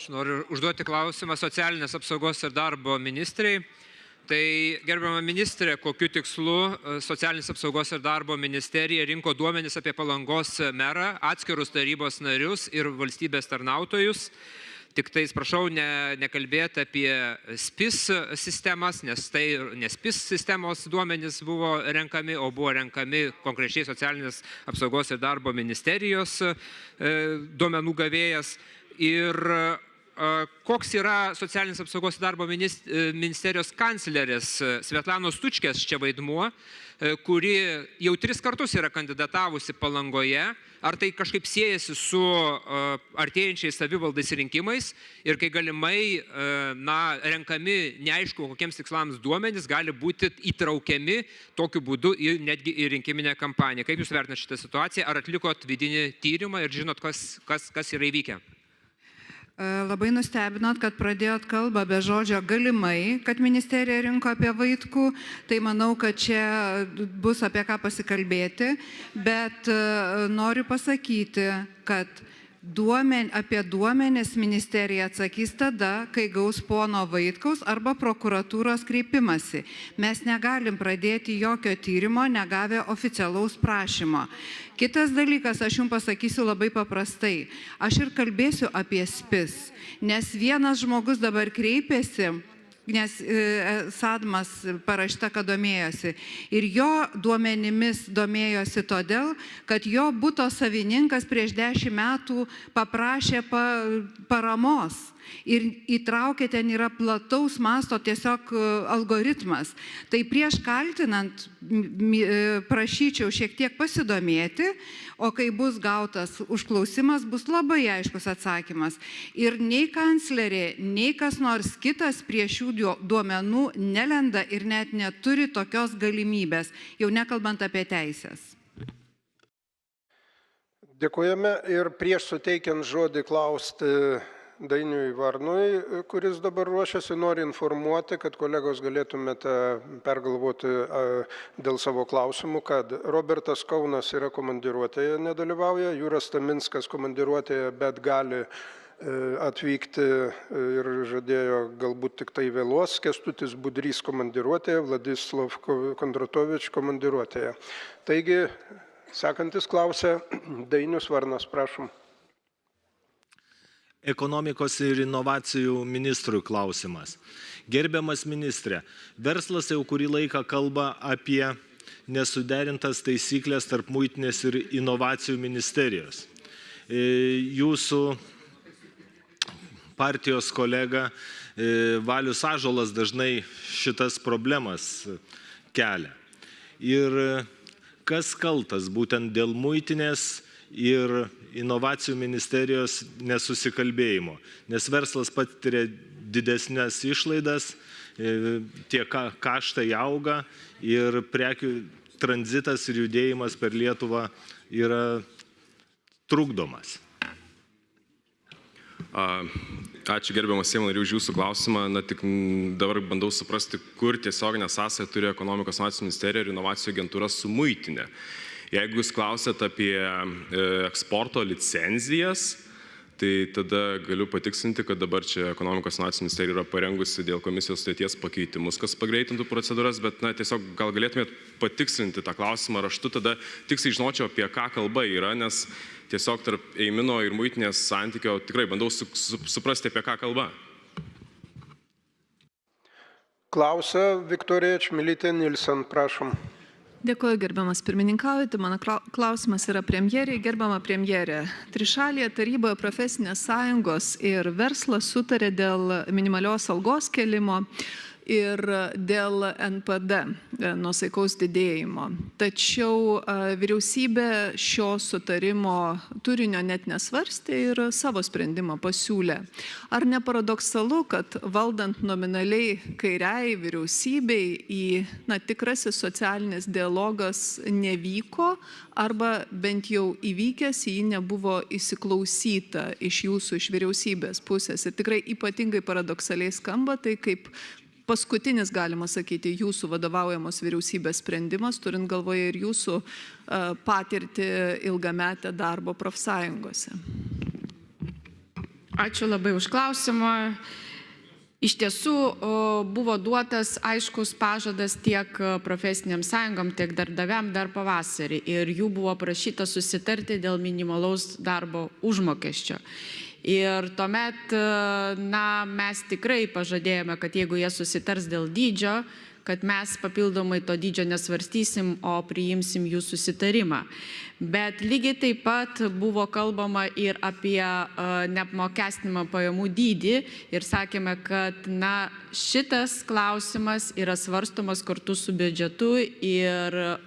Aš noriu užduoti klausimą socialinės apsaugos ir darbo ministrei. Tai gerbiama ministrė, kokiu tikslu socialinės apsaugos ir darbo ministerija rinko duomenis apie Palangos merą, atskirus tarybos narius ir valstybės tarnautojus. Tik tais prašau nekalbėti apie SPIS sistemas, nes tai ne SPIS sistemos duomenys buvo renkami, o buvo renkami konkrečiai socialinės apsaugos ir darbo ministerijos duomenų gavėjas. Ir koks yra socialinės apsaugos ir darbo ministerijos kanclerės Svetlanos Tučkės čia vaidmuo, kuri jau 3 kartus yra kandidatavusi Palangoje. Ar tai kažkaip siejasi su artėjančiais savivaldais rinkimais ir kai galimai renkami neaišku kokiems tikslams duomenys gali būti įtraukiami tokiu būdu netgi į rinkiminę kampaniją. Kaip Jūs vertinate šitą situaciją? Ar atlikot vidinį tyrimą ir žinot, kas yra įvykę? Labai nustebinot, kad pradėjot kalbą be žodžio galimai, kad ministerija rinko apie Vaitkų, tai manau, kad čia bus apie ką pasikalbėti, bet noriu pasakyti, kad apie duomenis ministerija atsakys tada, kai gaus pono Vaitkaus arba prokuratūros kreipimasi. Mes negalim pradėti jokio tyrimo, negavę oficialaus prašymo. Kitas dalykas, aš jums pasakysiu labai paprastai. Aš ir kalbėsiu apie SPIS, nes vienas žmogus dabar kreipėsi, nes Sadmas parašyta, kad domėjosi. Ir jo duomenimis domėjosi todėl, kad jo buto savininkas prieš 10 metų paprašė paramos. Ir įtraukė ten yra plataus masto tiesiog algoritmas. Tai prieš kaltinant prašyčiau šiek tiek pasidomėti, o kai bus gautas užklausimas, bus labai aiškus atsakymas. Ir nei kanclerė, nei kas nors kitas prie šių duomenų nelenda ir net neturi tokios galimybės, jau nekalbant apie teisės. Dėkojame ir prieš suteikiant žodį klausti Dainiui Varnui, kuris dabar ruošiasi, nori informuoti, kad kolegos galėtumėte pergalvoti dėl savo klausimų, kad Robertas Kaunas yra komandiruotėje, nedalyvauja, Jūras Staminskas komandiruotėje, bet gali atvykti ir žadėjo galbūt tik tai vėluos, Kęstutis Budrys komandiruotėje, Vladislav Kondratovič komandiruotėje. Taigi, sekantis klausia Dainius Varnas, prašom. Ekonomikos ir inovacijų ministrui klausimas. Gerbiamas ministrė, verslas jau kurį laiką kalba apie nesuderintas taisyklės tarp muitinės ir inovacijų ministerijos. Jūsų partijos kolega Valius Ąžuolas dažnai šitas problemas kelia. Ir kas kaltas būtent dėl muitinės ir inovacijų ministerijos nesusikalbėjimo, nes verslas patiria didesnės išlaidas, tie kaštai auga ir prekių tranzitas ir judėjimas per Lietuvą yra trukdomas. Ačiū gerbiamas Seimo narių už jūsų klausimą. Tik dabar bandau suprasti, kur tiesioginę sąsają turi ekonomikos inovacijų ministerija ir inovacijų agentūra su muitinė. Jeigu jūs klausėt apie eksporto licenzijas, tai tada galiu patikslinti, kad dabar čia ekonomikos inovacijų ministerija yra parengusi dėl komisijos sutarties pakeitimus, kas pagreitintų procedūras, bet tiesiog gal galėtumėt patikslinti tą klausimą raštu, tada tiksliai žinočiau, apie ką kalba yra, nes tiesiog tarp Eimino ir muitinės santykio tikrai bandau suprasti, apie ką kalba. Klausia Viktorija Čmilytė Nilsen, prašom. Dėkuoju, gerbiamas pirmininkaujate. Mano klausimas yra premjerė. Gerbiama premjerė, trišalėje taryboje profesinės sąjungos ir verslas sutarė dėl minimalios algos kėlimo ir dėl NPD nuosaikaus didėjimo. Tačiau vyriausybė šio sutarimo turinio net nesvarstė ir savo sprendimą pasiūlė. Ar neparadoksalu, kad valdant nominaliai kairiai vyriausybei tikrasis socialinis dialogas nevyko arba bent jau įvykęs, į jį nebuvo įsiklausyta iš jūsų, iš vyriausybės pusės. Ir tikrai ypatingai paradoksaliai skamba tai kaip paskutinis, galima sakyti, jūsų vadovaujamos vyriausybės sprendimas, turint galvoje ir jūsų patirtį ilgametę darbo profsąjungose. Ačiū labai už klausimą. Iš tiesų buvo duotas aiškus pažadas tiek profesiniam sąjungom, tiek darbdaviam dar pavasarį ir jų buvo prašyta susitarti dėl minimalaus darbo užmokesčio. Ir tuomet mes tikrai pažadėjome, kad jeigu jie susitars dėl dydžio, kad mes papildomai to dydžio nesvarstysim, o priimsim jų susitarimą. Bet lygiai taip pat buvo kalbama ir apie neapmokestinamą pajamų dydį ir sakėme, kad šitas klausimas yra svarstomas kartu su biudžetu ir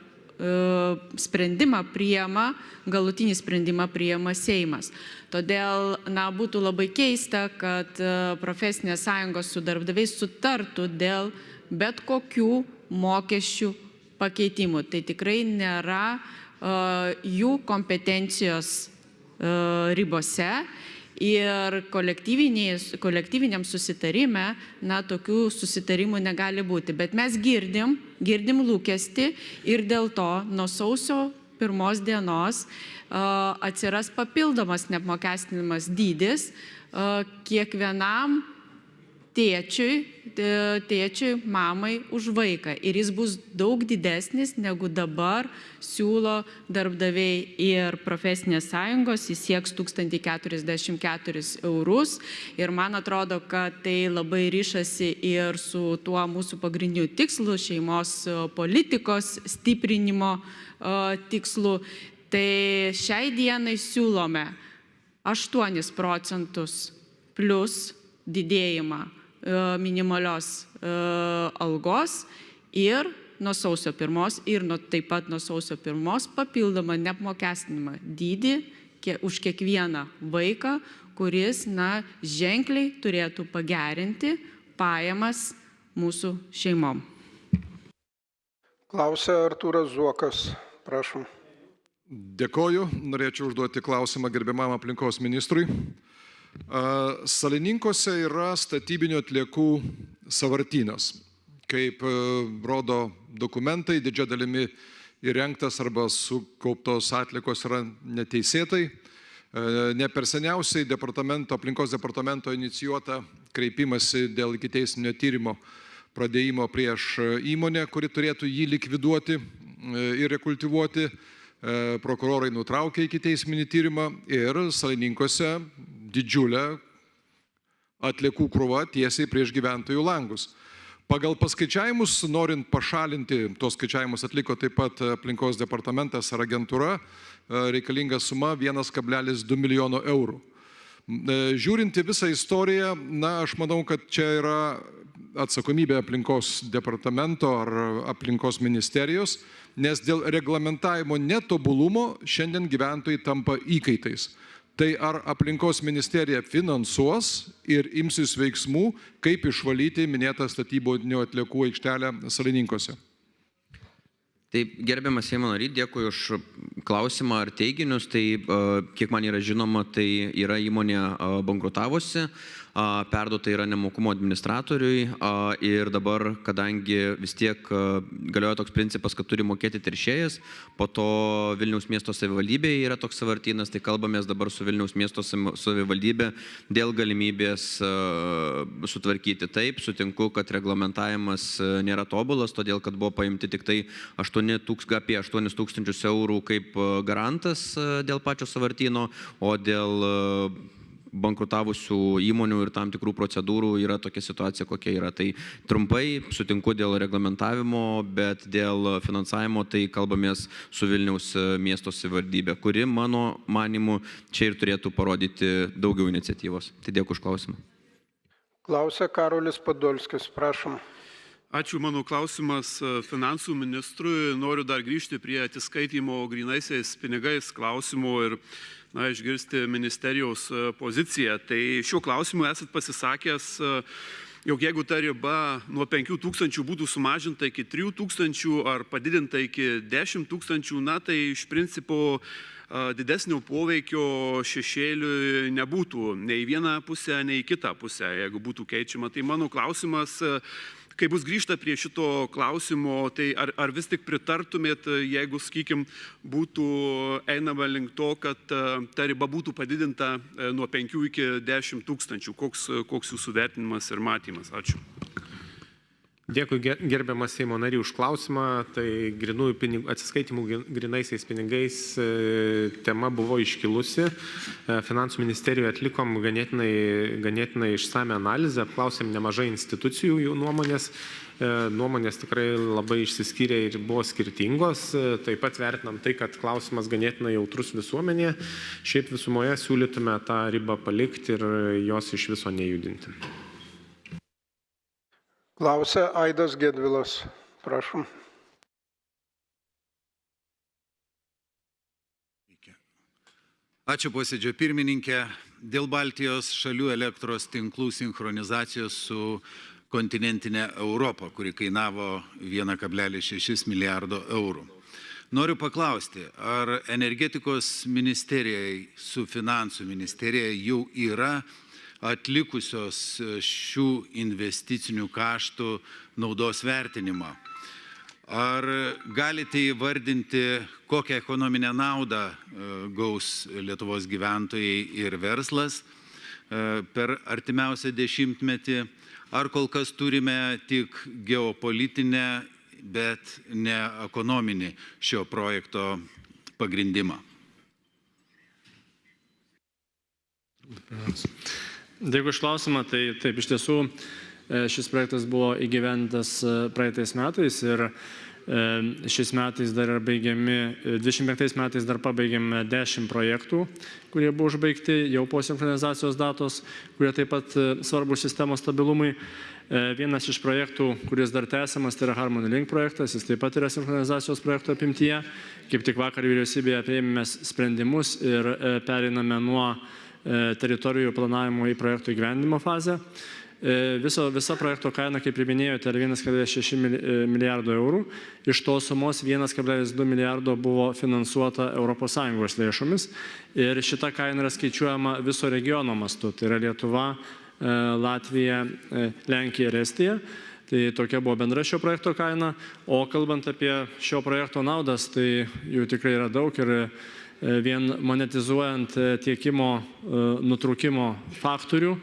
galutinį sprendimą priima Seimas. Todėl būtų labai keista, kad profesinės sąjungos su darbdaviais sutartų dėl bet kokių mokesčių pakeitimų. Tai tikrai nėra jų kompetencijos ribose ir kolektyviniam susitarime tokių susitarimų negali būti. Bet mes girdim lūkestį ir dėl to nuo sausio 1 dienos atsiras papildomas neapmokestinimas dydis kiekvienam tėčiui, mamai už vaiką. Ir jis bus daug didesnis, negu dabar siūlo darbdaviai ir profesinės sąjungos, jis sieks 1044 eurus. Ir man atrodo, kad tai labai ryšasi ir su tuo mūsų pagrindiniu tikslu, šeimos politikos stiprinimo tikslu. Tai šiai dienai siūlome 8% plus didėjimą minimalios algos ir nuo sausio 1 ir taip pat nuo sausio 1 papildomą neapmokestinimą dydį už kiekvieną vaiką, kuris ženkliai turėtų pagerinti pajamas mūsų šeimom. Klausia Artūras Zuokas, prašom. Dėkoju, norėčiau užduoti klausimą gerbiamam aplinkos ministrui. Salininkose yra statybinių atliekų sąvartynas. Kaip rodo dokumentai, didžia dalimi įrengtas arba sukauptos atliekos yra neteisėtai. Ne per seniausiai aplinkos departamento inicijuota kreipimasi dėl ikiteisminio tyrimo pradėjimo prieš įmonę, kuri turėtų jį likviduoti ir rekultivuoti. Prokurorai nutraukė ikiteisminį tyrimą ir Salininkose didžiulė atliekų krūva tiesiai prieš gyventojų langus. Pagal paskaičiavimus, norint pašalinti, tuos skaičiavimus atliko taip pat aplinkos departamentas ar agentūra, reikalinga suma 1,2 milijono eurų. Žiūrinti visą istoriją, aš manau, kad čia yra atsakomybė aplinkos departamento ar aplinkos ministerijos, nes dėl reglamentavimo netobulumo šiandien gyventojai tampa įkaitais. Tai ar aplinkos ministerija finansuos ir imsis veiksmų, kaip išvalyti minėtą statybinių atliekų aikštelę Salininkose? Taip, gerbiamas Seimo nary, dėkui už klausimą ar teiginius. Tai, kiek man yra žinoma, tai yra įmonė bankrutavusi, perduota yra nemokumo administratoriui ir dabar, kadangi vis tiek galioja toks principas, kad turi mokėti teršėjas, po to Vilniaus miesto savivaldybėje yra toks sąvartynas, tai kalbamės dabar su Vilniaus miesto savivaldybė dėl galimybės sutvarkyti. Taip, sutinku, kad reglamentavimas nėra tobulas, todėl kad buvo paimti tik tai apie 8 tūkstančius eurų kaip garantas dėl pačio sąvartyno, o dėl bankrutavusių įmonių ir tam tikrų procedūrų yra tokia situacija, kokia yra. Tai trumpai sutinku dėl reglamentavimo, bet dėl finansavimo tai kalbamės su Vilniaus miesto savivaldybė, kuri mano manimu čia ir turėtų parodyti daugiau iniciatyvos. Tai dėkui už klausimą. Klausia Karolis Podolskis, prašom. Ačiū, mano klausimas finansų ministrui. Noriu dar grįžti prie atsiskaitimo grynaisiais pinigais klausimų ir išgirsti ministerijos poziciją. Tai šiuo klausimu esat pasisakęs, jog jeigu ta riba nuo 5 tūkstančių būtų sumažinta iki 3 tūkstančių ar padidinta iki 10 tūkstančių, tai iš principo didesnio poveikio šešėliui nebūtų nei į vieną pusę, nei į kitą pusę, jeigu būtų keičiama. Tai mano klausimas, kai bus grįžta prie šito klausimo, tai ar vis tik pritartumėt, jeigu, sakykim, būtų einama link to, kad ta riba būtų padidinta nuo 5 iki 10 tūkstančių? Koks jūsų vertinimas ir matymas? Ačiū. Dėkui gerbiamas Seimo nariai už klausimą. Tai atsiskaitimų grynaisiais pinigais tema buvo iškilusi. Finansų ministerijoje atlikom ganėtinai išsame analizę, apklausėm nemažai institucijų jų nuomonės. Nuomonės tikrai labai išsiskyrė ir buvo skirtingos. Taip pat vertinam tai, kad klausimas ganėtinai jautrus visuomenėje. Šiaip visumoje siūlytume tą ribą palikti ir jos iš viso nejudinti. Klausia Aidas Gedvilas. Prašom. Ačiū posėdžio pirmininkė. Dėl Baltijos šalių elektros tinklų sinchronizacijos su kontinentinė Europa, kuri kainavo 1,6 milijardo eurų. Noriu paklausti, ar energetikos ministerijai su finansų ministerija jau yra atlikusios šių investicinių kaštų naudos vertinimą? Ar galite įvardinti, kokią ekonominę naudą gaus Lietuvos gyventojai ir verslas per artimiausią dešimtmetį? Ar kol kas turime tik geopolitinę, bet ne ekonominį šio projekto pagrindimą? Dėkui už klausimą. Tai taip, iš tiesų šis projektas buvo įgyvendintas praeitais metais ir šiais metais dar yra baigiami, 25 metais dar pabaigėme 10 projektų, kurie buvo užbaigti jau po sinchronizacijos datos, kurie taip pat svarbus sistemos stabilumui. Vienas iš projektų, kuris dar tęsiamas, tai yra Harmony Link projektas, jis taip pat yra sinchronizacijos projekto apimtyje. Kaip tik vakar vyriausybėje priėmėme sprendimus ir pereiname nuo teritorijų planavimo į projektų įgyvendinimo fazę. Visa projekto kaina, kaip ir minėjote, yra 1,6 milijardo eurų. Iš tos sumos 1,2 milijardo buvo finansuota ES lėšomis ir šita kaina yra skaičiuojama viso regiono mastu. Tai yra Lietuva, Latvija, Lenkija ir Estija. Tai tokia buvo bendra šio projekto kaina. O kalbant apie šio projekto naudas, tai jų tikrai yra daug ir vien monetizuojant tiekimo nutraukimo faktorių,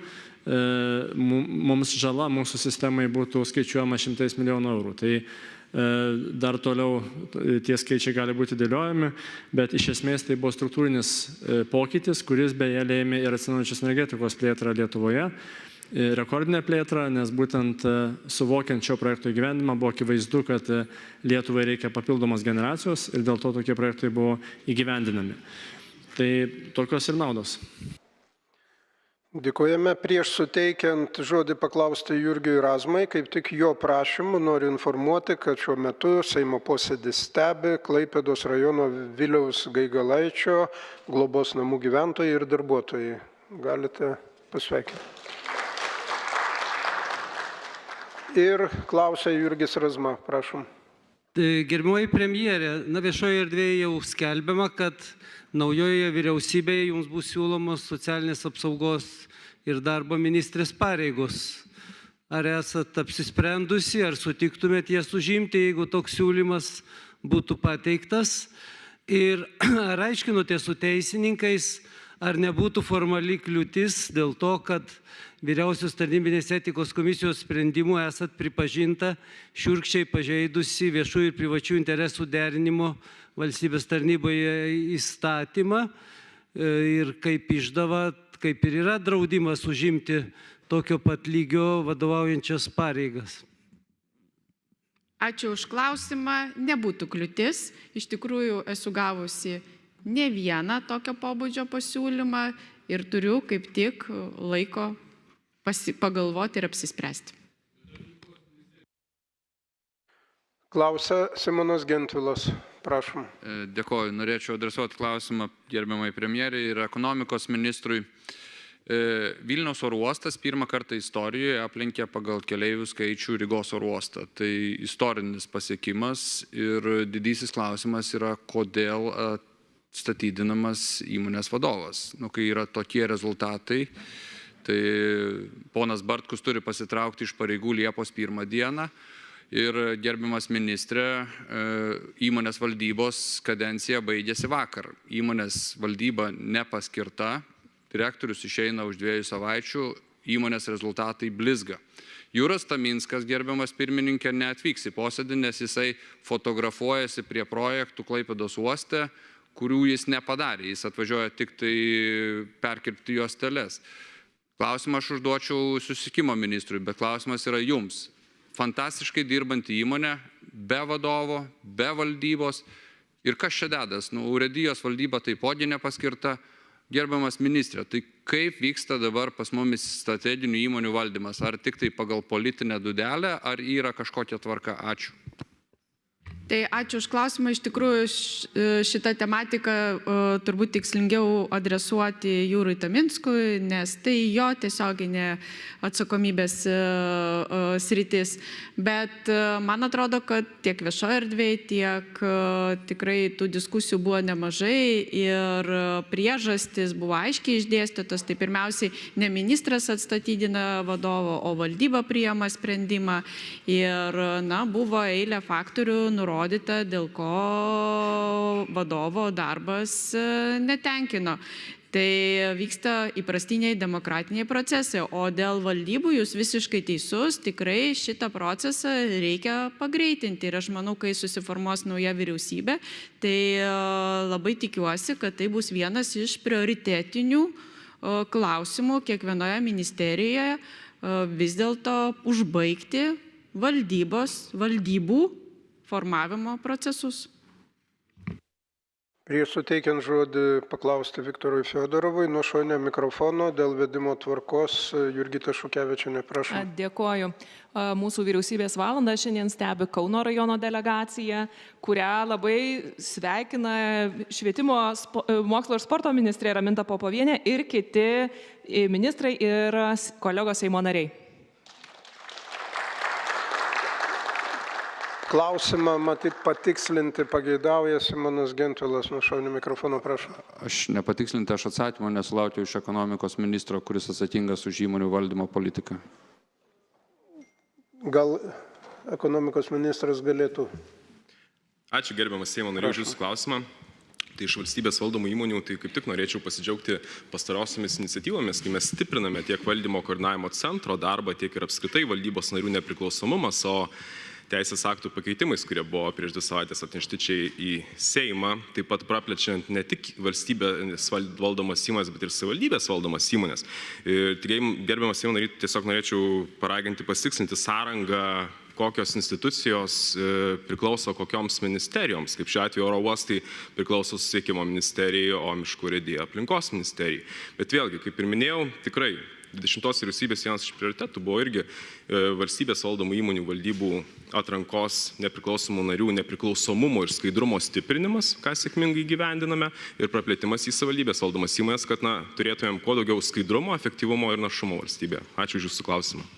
mums žala mūsų sistemai būtų skaičiuojama 100 milijonų eurų. Tai dar toliau tie skaičiai gali būti dėliojami, bet iš esmės tai buvo struktūrinis pokytis, kuris beje lėmė ir atsinaujinančios energetikos plėtrą Lietuvoje. Rekordinę plėtrą, nes būtent suvokiant šio projekto įgyvendimą buvo akivaizdu, kad Lietuvai reikia papildomos generacijos ir dėl to tokie projektai buvo įgyvendinami. Tai tokios ir naudos. Dėkojame. Prieš suteikiant žodį paklausti Jurgiui Razmai, kaip tik jo prašymu noriu informuoti, kad šiuo metu Seimo posėdį stebi Klaipėdos rajono Viliaus Gaigalaičio globos namų gyventojai ir darbuotojai. Galite pasveikinti. Ir klausia Jurgis Razma, prašom. Gerbiamoji premjerė, viešoje erdvėje jau skelbiama, kad naujoje vyriausybėje jums bus siūlomos socialinės apsaugos ir darbo ministrės pareigos. Ar esat apsisprendusi, ar sutiktumėt jas užimti, jeigu toks siūlymas būtų pateiktas? Ir ar aiškinote su teisininkais, ar nebūtų formali kliūtis dėl to, kad Vyriausios tarnybinės etikos komisijos sprendimu esat pripažinta šiurkščiai pažeidusi viešųjų ir privačių interesų derinimo valstybės tarnyboje įstatymą ir kaip išdava, kaip ir yra draudimas užimti tokio pat lygio vadovaujančias pareigas. Ačiū už klausimą. Nebūtų kliūtis. Iš tikrųjų esu gavusi ne vieną tokio pobūdžio pasiūlymą ir turiu kaip tik laiko pagalvoti ir apsispręsti. Klausia Simonas Gentvilas. Prašom. Dėkoju. Norėčiau adresuoti klausimą gerbiamai premjeriai ir ekonomikos ministrui. Vilniaus oro uostas pirmą kartą istorijoje aplenkė pagal keleivių skaičių Rygos oro uostą. Tai istorinis pasiekimas ir didysis klausimas yra, kodėl atstatydinamas įmonės vadovas. Kai yra tokie rezultatai, tai ponas Bartkus turi pasitraukti iš pareigų Liepos 1 dieną ir gerbiamas ministrė, įmonės valdybos kadencija baigėsi vakar. Įmonės valdyba nepaskirta, direktorius išeina už 2 savaičių, įmonės rezultatai blizga. Jūras Taminskas, gerbiamas pirmininkė, neatvyks į posėdį, nes jisai fotografuojasi prie projektų Klaipėdos uoste, kurių jis nepadarė. Jis atvažiuoja tik tai perkirpti juosteles. Klausimą aš užduočiau susisiekimo ministrui, bet klausimas yra jums. Fantastiškai dirbanti įmonė, be vadovo, be valdybos. Ir kas čia dedas? Urėdijos valdyba taipogi nepaskirta. Gerbiamas ministrė, tai kaip vyksta dabar pas mumis strateginių įmonių valdymas? Ar tik tai pagal politinę dūdelę, ar yra kažkokia tvarka? Ačiū. Tai ačiū už klausimą. Iš tikrųjų, šitą tematiką turbūt tikslingiau adresuoti Jūrui Taminskui, nes tai jo tiesioginė atsakomybės sritis. Bet man atrodo, kad tiek viešoje erdvėje, tiek tikrai tų diskusijų buvo nemažai ir priežastis buvo aiškiai išdėstytos. Tai pirmiausiai ne ministras atstatydina vadovo, o valdyba priima sprendimą. Ir buvo eilė faktorių nurodyta, dėl ko vadovo darbas netenkino. Tai vyksta įprastiniai demokratiniai procesai, o dėl valdybų jūs visiškai teisus, tikrai šitą procesą reikia pagreitinti. Ir aš manau, kai susiformuos nauja vyriausybė, tai labai tikiuosi, kad tai bus vienas iš prioritetinių klausimų kiekvienoje ministerijoje vis dėlto užbaigti valdybų formavimo procesus. Prieš suteikiant žodį paklausti Viktorui Fiodorovui, nuošonio mikrofono dėl vedimo tvarkos Jurgita Šukevičienė, prašom. Dėkoju. Mūsų vyriausybės valandą šiandien stebi Kauno rajono delegacija, kurią labai sveikina švietimo, mokslo ir sporto ministrė Raminta Popovienė ir kiti ministrai ir kolegos Seimo nariai. Klausimą matyt patikslinti pageidauja Simonas Gentvilas, nuošonio mikrofono, prašom. Aš nepatikslinti, aš atsakymą nesulaukiau iš ekonomikos ministro, kuris atsakingas už įmonių valdymo politiką. Gal ekonomikos ministras galėtų? Ačiū gerbiamas Seimo narių už jūsų klausimą. Tai iš valstybės valdomų įmonių, tai kaip tik norėčiau pasidžiaugti pastarausiamis iniciatyvomis, kai mes stipriname tiek valdymo koordinavimo centro darbą, tiek ir apskritai valdybos narių nepriklausomumas, o teisės aktų pakeitimais, kurie buvo prieš 2 savaitės atnešti čia į Seimą, taip pat praplečiant ne tik valstybės valdomas įmonės, bet ir savivaldybės valdomas įmonės. Ir gerbiamas Seimo nariai, tiesiog norėčiau paraginti pasitiksinti sąrangą, kokios institucijos priklauso kokioms ministerijoms, kaip šiuo atveju oro uostai priklauso susisiekimo ministerijai, o miškų urėdija aplinkos ministerijai. Bet vėlgi, kaip ir minėjau, tikrai 20 vyriausybės vienas iš prioritetų buvo irgi valstybės valdomų įmonių valdybų atrankos nepriklausomų narių nepriklausomumo ir skaidrumo stiprinimas, ką sėkmingai gyvendiname, ir praplėtimas į savivaldybės valdomas įmonės, kad turėtumėm kuo daugiau skaidrumo, efektyvumo ir našumo valstybėje. Ačiū už jūsų klausimą.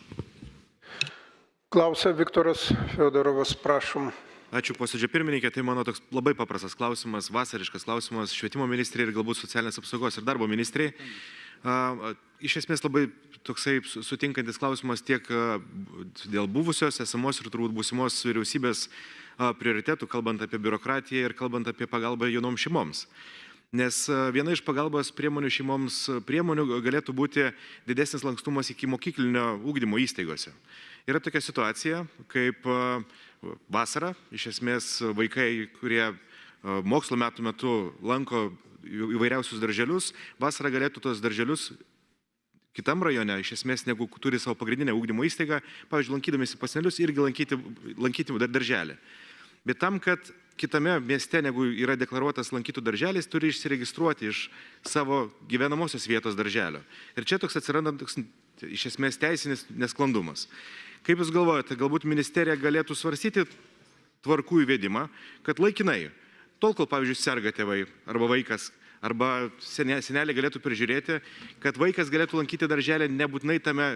Klausia Viktoras Fiodorovas, prašom. Ačiū posėdžio pirmininkė, tai mano toks labai paprastas klausimas, vasariškas klausimas švietimo ministrei ir galbūt socialinės apsaugos ir darbo ministrei. Iš esmės labai toksai sutinkantis klausimas tiek dėl buvusios, esamos ir turbūt būsimos vyriausybės prioritetų, kalbant apie biurokratiją ir kalbant apie pagalbą jaunoms šeimoms. Nes viena iš pagalbos priemonių šeimoms priemonių galėtų būti didesnis lankstumas iki mokyklinio ugdymo įstaigose. Yra tokia situacija, kaip vasara, iš esmės vaikai, kurie mokslo metu lanko įvairiausius darželius, vasarą galėtų tos darželius kitam rajone, iš esmės, negu turi savo pagrindinę ugdymo įstaigą, pavyzdžiui, lankydamėsi pas senelius irgi lankyti darželį. Bet tam, kad kitame mieste, negu yra deklaruotas lankytų darželis, turi išsiregistruoti iš savo gyvenamosios vietos darželio. Ir čia toks atsiranda iš esmės teisinis nesklandumas. Kaip Jūs galvojate, galbūt ministerija galėtų svarstyti tvarkų įvedimą, kad laikinai, tol, kol, pavyzdžiui, serga tėvai arba vaikas, arba seneliai galėtų prižiūrėti, kad vaikas galėtų lankyti darželį nebūtinai tame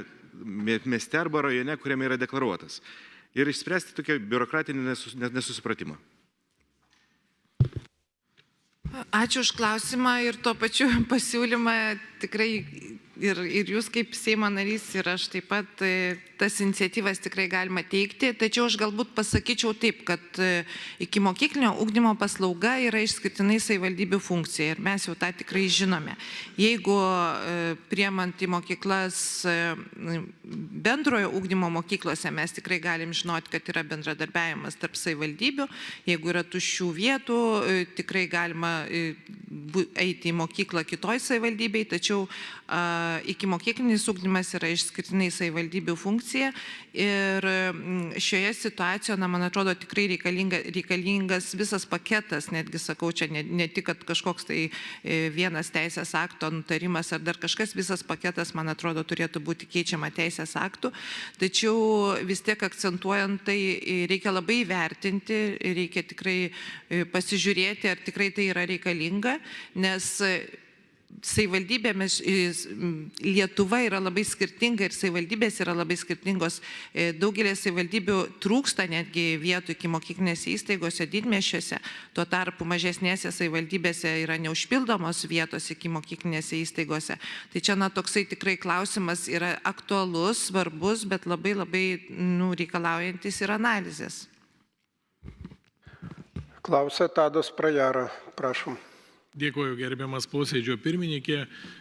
mieste arba rajone, kuriame yra deklaruotas. Ir išspręsti tokią biurokratinį nesusipratimą. Ačiū už klausimą ir tuo pačiu pasiūlymą tikrai ir jūs kaip Seimo narys ir aš taip pat tas iniciatyvas tikrai galima teikti, tačiau aš galbūt pasakyčiau taip, kad ikimokyklinio ugdymo paslauga yra išskirtinai savivaldybių funkcija ir mes jau tą tikrai žinome. Jeigu priemant į mokyklas bendrojo ugdymo mokyklose mes tikrai galim žinoti, kad yra bendradarbiavimas tarp savivaldybių, jeigu yra tuščių vietų, tikrai galima eiti į mokyklą kitoj savivaldybei, tačiau ikimokyklinis ugdymas yra išskirtinai savivaldybių funkcija ir šioje situacijoje, man atrodo, tikrai reikalingas visas paketas, netgi sakau, čia ne tik, kad kažkoks tai vienas teisės akto nutarimas ar dar kažkas, visas paketas, man atrodo, turėtų būti keičiama teisės aktų, tačiau vis tiek akcentuojant tai reikia labai vertinti, reikia tikrai pasižiūrėti, ar tikrai tai yra reikalinga, nes savivaldybėmis Lietuva yra labai skirtinga ir savivaldybės yra labai skirtingos. Daugelį savivaldybių trūksta netgi vietų ikimokyklinėse įstaigose, didmiesčiuose, tuo tarpu mažesnėse savivaldybėse yra neužpildomos vietos ikimokyklinėse įstaigose. Tai čia toksai tikrai klausimas yra aktualus, svarbus, bet labai reikalaujantis ir analizės. Klausia Tadas Prajara, prašom. Dėkuoju, gerbiamas posėdžio pirmininkė,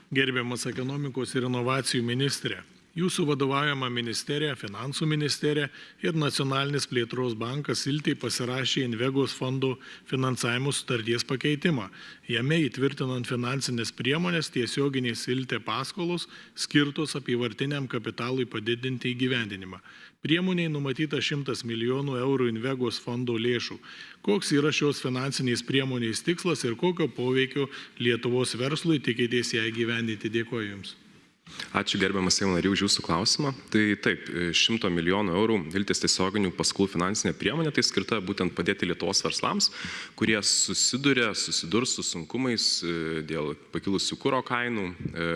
gerbiamas ekonomikos ir inovacijų ministrė. Jūsų vadovaujama ministerija, finansų ministerija ir Nacionalinis plėtros bankas Iltei pasirašė Invegos fondo finansavimo sutarties pakeitimą. Jame įtvirtinant finansinės priemonės tiesioginės Ilte paskolos skirtos apyvartiniam kapitalui padidinti įgyvendinimą. Priemoniai numatyta 100 milijonų eurų Invegos fondo lėšų. Koks yra šios finansinės priemonės tikslas ir kokio poveikio Lietuvos verslui tikitės ją įgyvendinti? Dėkuoju Jums. Ačiū gerbiamas Seimo nariai už Jūsų klausimą. Tai taip, 100 milijonų eurų Iltės tiesioginių paskolų finansinė priemonė, tai skirta būtent padėti Lietuvos verslams, kurie susidurs su sunkumais dėl pakilusių kuro kainų,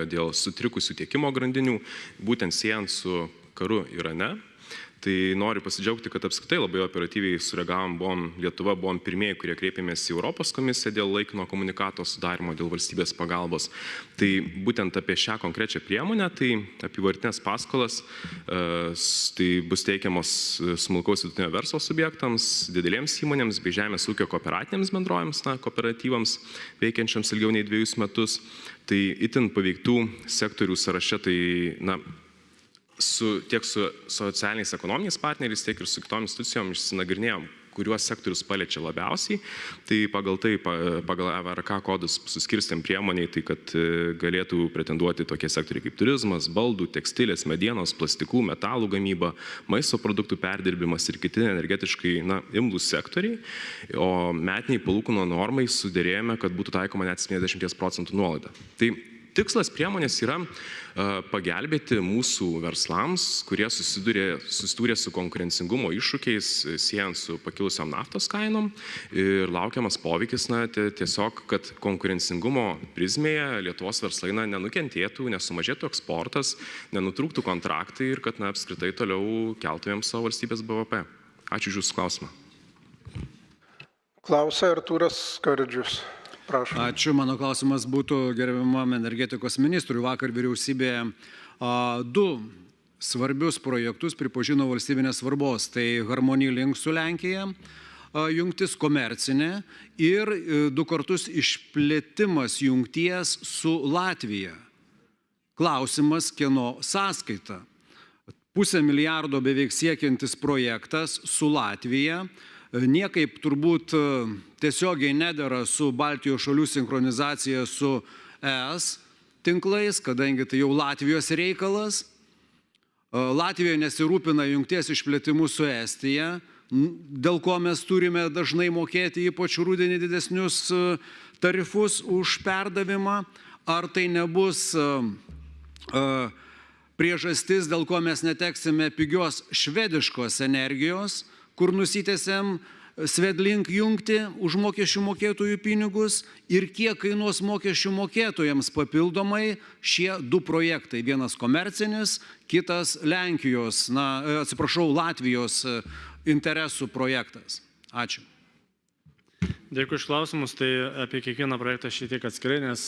dėl sutrikusių tiekimo grandinių, būtent siejant su karu Irane. Tai noriu pasidžiaugti, kad apskritai labai operatyviai sureagavom, Lietuva buvom pirmieji, kurie kreipėmės į Europos komisiją dėl laikino komunikato sudarimo, dėl valstybės pagalbos. Tai būtent apie šią konkrečią priemonę, tai apyvartinės paskolas, tai bus teikiamos smulkaus vidutinio verslo subjektams, didelėms įmonėms bei žemės ūkio kooperatinėms bendrovėms, kooperatyvams veikiančiams ilgiau nei 2 metus. Tai itin paveiktų sektorių sąraše, tai tiek su socialiniais ekonominiais partneriais, tiek ir su kitom institucijom išsinagrinėjom, kuriuos sektorius paliečia labiausiai. Tai pagal AVRK kodus suskirstėm priemoniai, tai kad galėtų pretenduoti tokie sektoriai kaip turizmas, baldų, tekstilės, medienos, plastikų, metalų gamyba, maisto produktų perdirbimas ir kiti energetiškai imlūs sektoriai. O metiniai palūkanų normai suderėjome, kad būtų taikoma net 70% nuolaida. Tai tikslas priemonės yra pagelbėti mūsų verslams, kurie susidūrė su konkurencingumo iššūkiais, siejant su pakilusiam naftos kainom ir laukiamas poveikis tiesiog, kad konkurencingumo prizmėje Lietuvos verslai nenukentėtų, nesumažėtų eksportas, nenutrūktų kontraktai ir kad apskritai toliau keltumėm savo valstybės BVP. Ačiū už Jūsų klausimą. Klausia Artūras Skardžius. Prašau. Ačiū. Mano klausimas būtų gerbiamam energetikos ministrui. Vakar vyriausybė 2 svarbius projektus pripažino valstybinės svarbos. Tai Harmony Link su Lenkija, jungtis komercinė ir 2 kartus išplėtimas jungties su Latvija. Klausimas, kieno sąskaita. 500 milijardo beveik siekiantis projektas su Latvija. Niekaip turbūt tiesiogiai nedera su Baltijos šalių sinchronizacija su ES tinklais, kadangi tai jau Latvijos reikalas. Latvija nesirūpina jungties išplėtimu su Estija, dėl ko mes turime dažnai mokėti ypač rudenį didesnius tarifus už perdavimą. Ar tai nebus priežastis, dėl ko mes neteksime pigios švediškos energijos, kur nusitęsėm Svedlink jungti už mokesčių mokėtojų pinigus ir kiek kainuos mokesčių mokėtojams papildomai šie 2 projektai. Vienas komercinis, kitas Latvijos interesų projektas. Ačiū. Dėkui iš klausimus, tai apie kiekvieną projektą šiek tiek atskirai, nes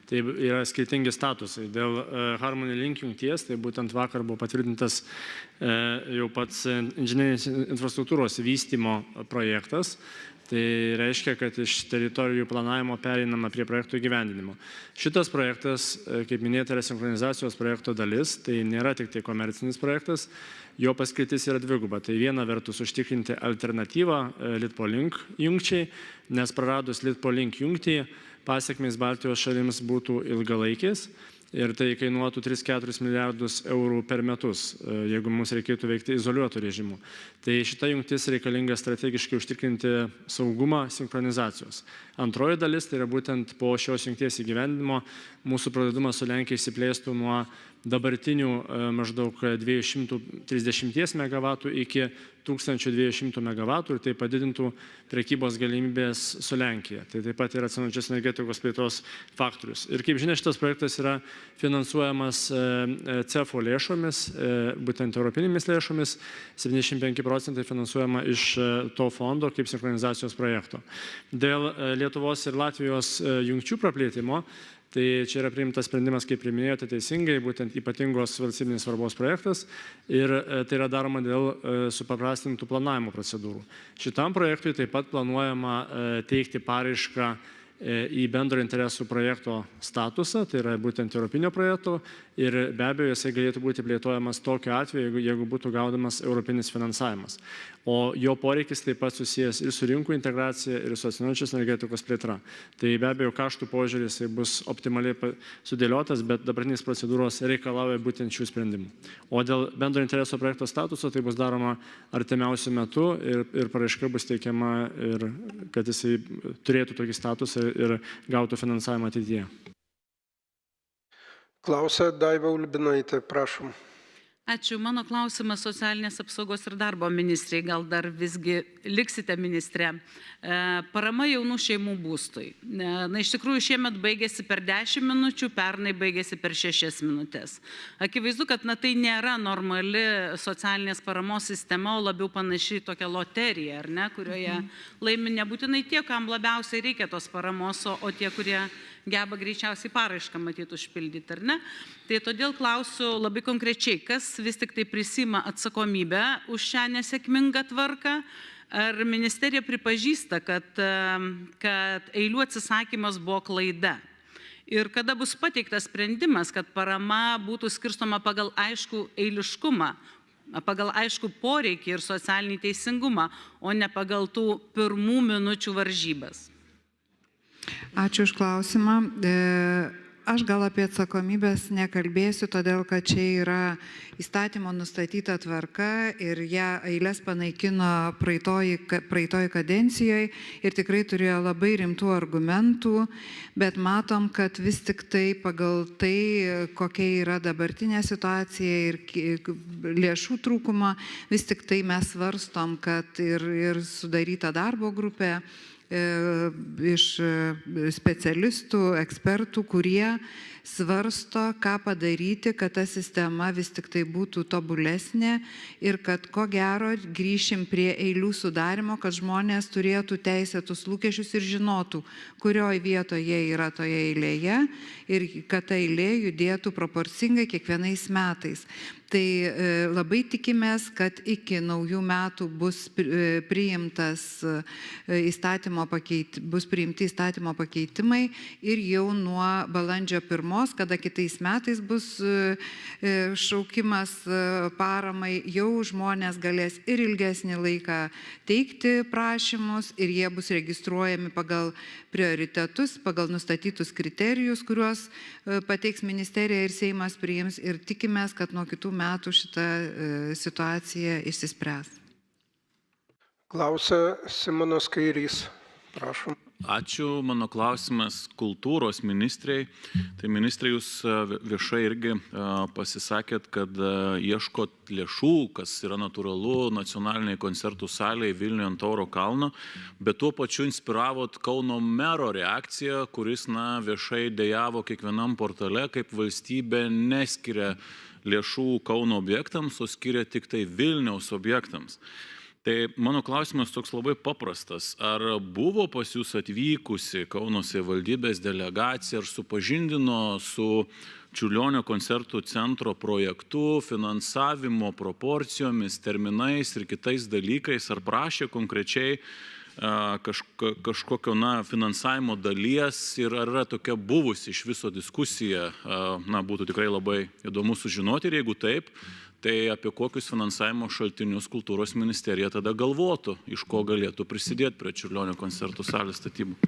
tai yra skirtingi statusai. Dėl Harmony Link jungties, tai būtent vakar buvo patvirtintas jau pats inžinerinės infrastruktūros vystymo projektas. Tai reiškia, kad iš teritorijų planavimo pereinama prie projektų įgyvendinimo. Šitas projektas, kaip minėta, yra sinchronizacijos projekto dalis, tai nėra tik tai komercinis projektas, jo paskirtis yra dviguba. Tai viena vertus užtikrinti alternatyvą Litpolink jungčiai, nes praradus Litpolink jungtį, pasiekmės Baltijos šalims būtų ilgalaikės. Ir tai kainuotų 3-4 milijardus eurų per metus, jeigu mums reikėtų veikti izoliuotų režimų. Tai šita jungtis reikalinga strategiškai užtikrinti saugumą sinchronizacijos. Antroji dalis, tai yra būtent po šios jungties įgyvendinimo, mūsų pralaidumas su Lenkija išsiplėstų nuo dabartinių maždaug 230 MW iki 1200 MW ir tai padidintų prekybos galimybės su Lenkija. Tai taip pat yra atsinaujinančios energetikos plėtros faktorius. Ir kaip žinia, šitas projektas yra finansuojamas CEFO lėšomis, būtent europinėmis lėšomis, 75% finansuojama iš to fondo kaip sinchronizacijos projekto. Dėl Lietuvos ir Latvijos jungčių praplėtimo, tai čia yra priimtas sprendimas, kaip priminėjote teisingai, būtent ypatingos valstybinės svarbos projektas ir tai yra daroma dėl supaprastintų planavimo procedūrų. Šitam projektui taip pat planuojama teikti paraišką į bendro interesų projekto statusą, tai yra būtent europinio projekto ir be abejo jisai galėtų būti plėtojamas tokiu atveju, jeigu būtų gaudamas europinis finansavimas. O jo poreikis taip pat susijęs ir su rinkų integracija, ir su atsinaujinančios energetikos plėtra. Tai be abejo kaštų požiūris bus optimaliai sudėliotas, bet dabartinės procedūros reikalauja būtent šių sprendimų. O dėl bendro intereso projekto statuso tai bus daroma artimiausiu metu ir paraiška bus teikiama, ir kad jisai turėtų tokį statusą ir gautų finansavimą ateityje. Klausia Daiva Ulbinaitė, prašom. Ačiū. Mano klausimas socialinės apsaugos ir darbo ministrei, gal dar visgi liksite ministre. Parama jaunų šeimų būstui. Iš tikrųjų, šiemet baigėsi per 10 minučių, pernai baigėsi per 6 minutės. Akivaizdu, kad tai nėra normali socialinės paramos sistema, o labiau panašiai tokia loterija, ar ne, kurioje laimi nebūtinai tie, kam labiausiai reikia tos paramos, o tie, kurie geba greičiausiai paraišką matyti užpildyti, ar ne? Tai todėl klausiu labai konkrečiai, kas vis tik tai prisima atsakomybę už šią nesėkmingą tvarką? Ar ministerija pripažįsta, kad eilių atsisakymas buvo klaida? Ir kada bus pateiktas sprendimas, kad parama būtų skirstoma pagal aiškų eiliškumą, pagal aiškų poreikį ir socialinį teisingumą, o ne pagal tų pirmų minučių varžybas? Ačiū už klausimą. Aš gal apie atsakomybės nekalbėsiu, todėl kad čia yra įstatymo nustatyta tvarka ir ją eilės panaikino praeitoj kadencijoje ir tikrai turėjo labai rimtų argumentų, bet matom, kad vis tik tai pagal tai, kokia yra dabartinė situacija ir lėšų trūkumo, vis tik tai mes svarstom, kad ir sudaryta darbo grupė iš specialistų, ekspertų, kurie svarsto, ką padaryti, kad ta sistema vis tik tai būtų tobulesnė ir kad ko gero grįšim prie eilių sudarimo, kad žmonės turėtų teisėtus lūkesčius ir žinotų, kurioje vietoje jie yra toje eilėje ir kad ta eilė judėtų proporcingai kiekvienais metais. Tai labai tikimės, kad iki naujų metų bus priimti įstatymo pakeitimai ir jau nuo balandžio 1, kada kitais metais bus šaukimas paramai, jau žmonės galės ir ilgesnį laiką teikti prašymus ir jie bus registruojami pagal prioritetus, pagal nustatytus kriterijus, kuriuos pateiks ministerija ir Seimas priims ir tikimės, kad nuo kitų metų šita situacija išsispręs. Klausia Simonas Kairys. Prašom. Ačiū. Mano klausimas kultūros ministrei. Tai ministrai, jūs viešai irgi pasisakėt, kad ieškot lėšų, kas yra natūralu, nacionaliniai koncertų salėje Vilniuje ant Tauro kalno, bet tuo pačiu inspiravot Kauno mero reakciją, kuris viešai dejavo kiekvienam portale, kaip valstybė neskiria lėšų Kauno objektams, o skiria tik tai Vilniaus objektams. Tai mano klausimas toks labai paprastas. Ar buvo pas jūs atvykusi Kauno savivaldybės delegacija, ar supažindino su Čiurlionio koncertų centro projektu, finansavimo proporcijomis, terminais ir kitais dalykais, ar prašė konkrečiai kažkokio finansavimo dalies ir ar yra tokia buvusi iš viso diskusija, būtų tikrai labai įdomu sužinoti ir jeigu taip, tai apie kokius finansavimo šaltinius kultūros ministerija tada galvotų, iš ko galėtų prisidėti prie Čiurlionio koncertų salės statybų.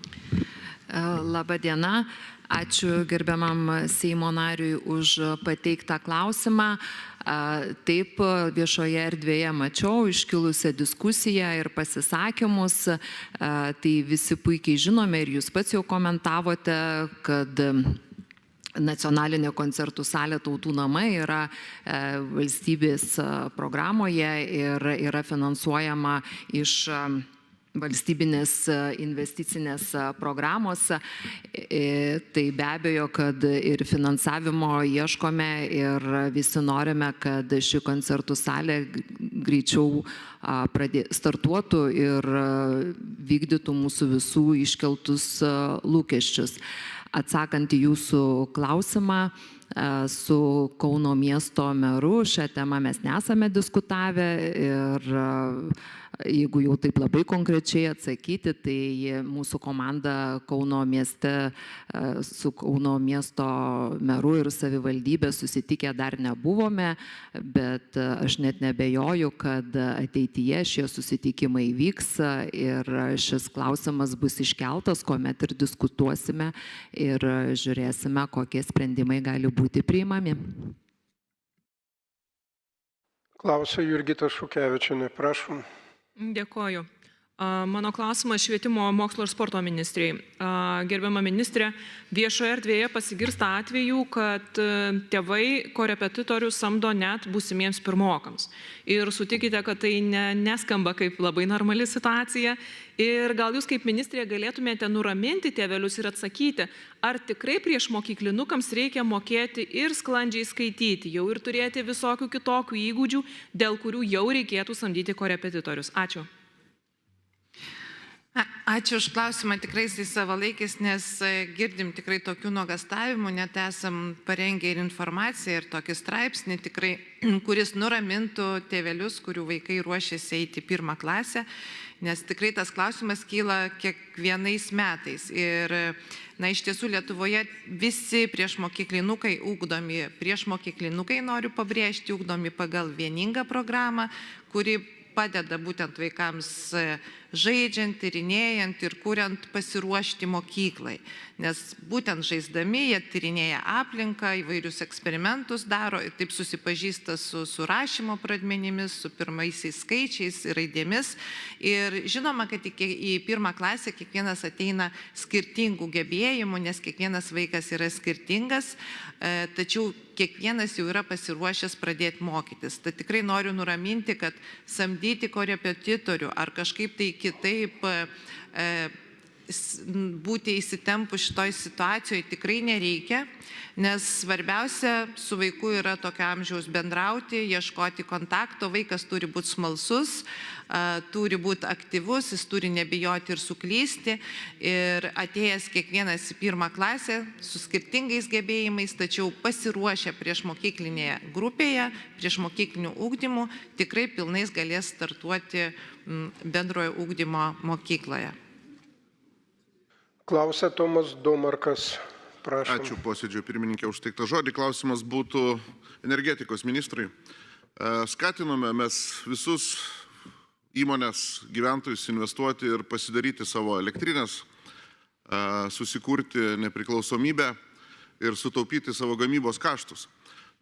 Labą dieną. Ačiū gerbiamam Seimo nariui už pateiktą klausimą. Taip, viešoje erdvėje mačiau iškilusią diskusiją ir pasisakymus. Tai visi puikiai žinome ir jūs pats jau komentavote, kad Nacionalinė koncertų salė Tautų namai yra valstybės programoje ir yra finansuojama iš valstybinės investicinės programos. Tai be abejo, kad ir finansavimo ieškome ir visi norime, kad ši koncertų salė greičiau startuotų ir vykdytų mūsų visų iškeltus lūkesčius. Atsakant į jūsų klausimą, su Kauno miesto meru šią temą mes nesame diskutavę ir jeigu jau taip labai konkrečiai atsakyti, tai mūsų komanda Kauno mieste su Kauno miesto meru ir savivaldybė susitikę dar nebuvome, bet aš net nebejoju, kad ateityje šie susitikimai vyks ir šis klausimas bus iškeltas, kuomet ir diskutuosime ir žiūrėsime, kokie sprendimai gali būti priimami. Klausia Jurgita Šukevičienė, prašom. Dėkoju. Mano klausimas švietimo, mokslo ir sporto ministrei. Gerbiama ministrė, viešoje erdvėje pasigirsta atvejų, kad tėvai korepetitorių samdo net būsimiems pirmokams. Ir sutikite, kad tai neskamba kaip labai normali situacija. Ir gal jūs kaip ministrė galėtumėte nuraminti tėvelius ir atsakyti, ar tikrai prieš mokyklinukams reikia mokėti ir sklandžiai skaityti, jau ir turėti visokių kitokių įgūdžių, dėl kurių jau reikėtų samdyti korepetitorius. Ačiū. Ačiū už klausimą, tikrai jisai savalaikis, nes girdim tikrai tokių nuogastavimų, net esam parengę ir informaciją, ir tokį straipsnį tikrai, kuris nuramintų tėvelius, kurių vaikai ruošiasi eiti į 1. klasę, nes tikrai tas klausimas kyla kiekvienais metais. Ir iš tiesų Lietuvoje visi priešmokyklinukai ugdomi, priešmokyklinukai noriu pabrėžti, ugdomi pagal vieningą programą, kuri padeda būtent vaikams žaidžiant, tyrinėjant ir kuriant pasiruošti mokyklai. Nes būtent žaisdami jie tyrinėja aplinką, įvairius eksperimentus daro ir taip susipažįsta su rašymo pradmenimis, su pirmaisiais skaičiais ir raidėmis. Ir žinoma, kad į 1. klasę kiekvienas ateina skirtingų gebėjimų, nes kiekvienas vaikas yra skirtingas, tačiau kiekvienas jau yra pasiruošęs pradėti mokytis. Tai tikrai noriu nuraminti, kad samdyti korepetitorių ar kažkaip tai kitaip būti įsitempus šitoj situacijoje tikrai nereikia, nes svarbiausia su vaiku yra tokio amžiaus bendrauti, ieškoti kontakto, vaikas turi būti smalsus, turi būti aktyvus, jis turi nebijoti ir suklysti ir atėjęs kiekvienas į 1. klasę su skirtingais gebėjimais, tačiau pasiruošę priešmokyklinėje grupėje, priešmokyklinių ugdymų, tikrai pilnais galės startuoti bendrojo ugdymo mokykloje. Klausia Tomas Domarkas, prašom. Ačiū posėdžio pirmininkė už teiktą žodį. Klausimas būtų energetikos ministrui. Skatinome mes visus įmonės gyventojus investuoti ir pasidaryti savo elektrinės, susikurti nepriklausomybę ir sutaupyti savo gamybos kaštus.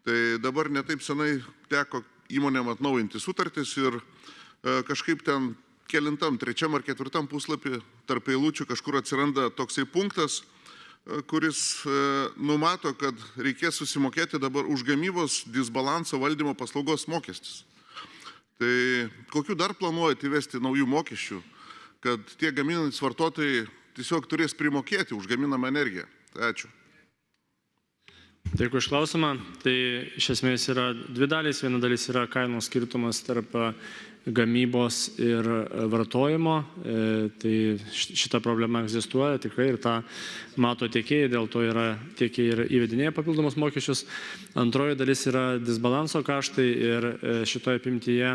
Tai dabar netaip senai teko įmonėm atnaujinti sutartis ir kažkaip ten kelintam, 3. ar 4. puslapį tarp eilučių kažkur atsiranda toksai punktas, kuris numato, kad reikės susimokėti dabar už gamybos disbalanso valdymo paslaugos mokestis. Tai kokiu dar planuojate įvesti naujų mokesčių, kad tie gaminantys vartotojai tiesiog turės primokėti už gaminamą energiją? Tai ačiū. Dėkui iš klausimą. Tai iš esmės yra dvi dalys. Viena dalis yra kainos skirtumas tarp gamybos ir vartojimo. Tai šita problema egzistuoja tikrai ir tą mato tiekėjai, dėl to yra tiekėjai ir įvedinėja papildomus mokesčius. Antroji dalis yra disbalanso kaštai ir šitoje apimtyje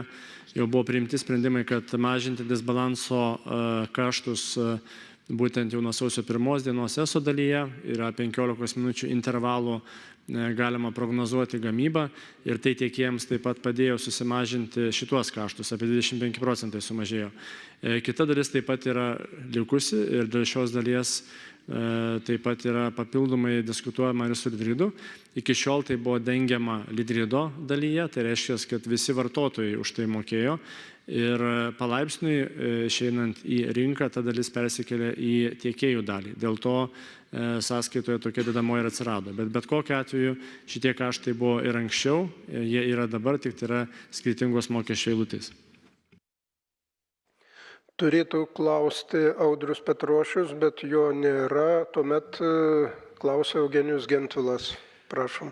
jau buvo priimti sprendimai, kad mažinti disbalanso kaštus būtent jau nuo sausio 1 dienos ESO dalyje yra 15 minučių intervalų galima prognozuoti gamybą ir tai tiekėjams taip pat padėjo susimažinti šituos kaštus, apie 25% sumažėjo. Kita dalis taip pat yra likusi ir dėl šios dalies taip pat yra papildomai diskutuojama ir su Lidridu. Iki šiol tai buvo dengiama Lidrido dalyje, tai reiškia, kad visi vartotojai už tai mokėjo ir palaipsniui išeinant į rinką ta dalis persikėlė į tiekėjų dalį. Dėl to sąskaitoje tokia dedamoji ir atsirado. Bet kokiu atveju šitie kaštai buvo ir anksčiau, jie yra dabar, tik tai yra skirtingos mokesčio eilutės. Turėtų klausti Audrius Petrošius, bet jo nėra. Tuomet klausia Eugenijus Gentvilas. Prašom.